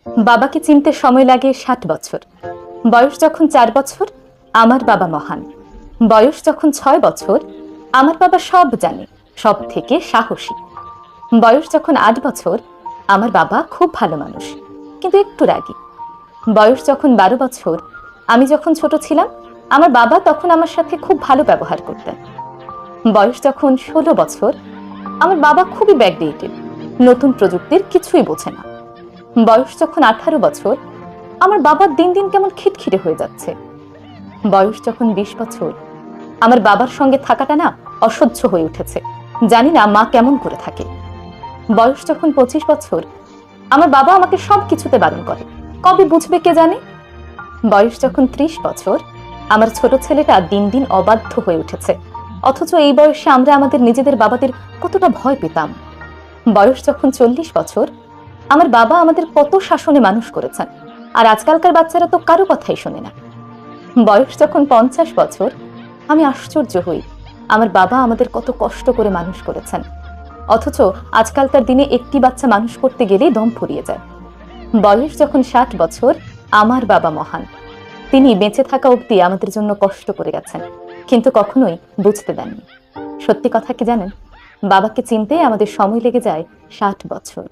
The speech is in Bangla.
বাবাকে চিনতে সময় লাগে 60 বছর। বয়স যখন 4 বছর, আমার বাবা মহান। বয়স যখন 6 বছর, আমার বাবা সব জানে, সব থেকে সাহসী। বয়স যখন 8 বছর, আমার বাবা খুব ভালো মানুষ, কিন্তু একটু রাগী। বয়স যখন 12 বছর, আমি যখন ছোট ছিলাম, আমার বাবা তখন আমার সাথে খুব ভালো ব্যবহার করতেন। বয়স যখন 16 বছর, আমার বাবা খুবই ব্যাকডেটেড, নতুন প্রযুক্তির কিছুই বোঝে না। বয়স যখন 18 বছর, আমার বাবা দিন দিন কেমন খিটখিটে হয়ে যাচ্ছে। বয়স যখন 20 বছর, আমার বাবার সঙ্গে থাকাটা না অসহ্য হয়ে উঠেছে, জানি না মা কেমন করে থাকে। বয়স যখন 25 বছর, আমার বাবা আমাকে সব কিছুতে বারণ করে, কবে বুঝবে কে জানে। বয়স যখন 30 বছর, আমার ছোট ছেলেটা দিন দিন অবাধ্য হয়ে উঠেছে, অথচ এই বয়সে আমরা আমাদের নিজেদের বাবাদের কতটা ভয় পেতাম। বয়স যখন 40 বছর, আমার বাবা আমাদের কত শাসনে মানুষ করেছেন, আর আজকালকার বাচ্চারা তো কারো কথাই শোনে না। বয়স যখন 50 বছর, আমি আশ্চর্য হই আমার বাবা আমাদের কত কষ্ট করে মানুষ করেছেন, অথচ আজকালকার দিনে একটি বাচ্চা মানুষ করতে গেলেই দম ফুরিয়ে যায়। বয়স যখন 60 বছর, আমার বাবা মহান। তিনি বেঁচে থাকা অবধি আমাদের জন্য কষ্ট করে গেছেন, কিন্তু কখনোই বুঝতে দেননি। সত্যি কথা কি জানেন, বাবাকে চিনতে আমাদের সময় লেগে যায় 60 বছর।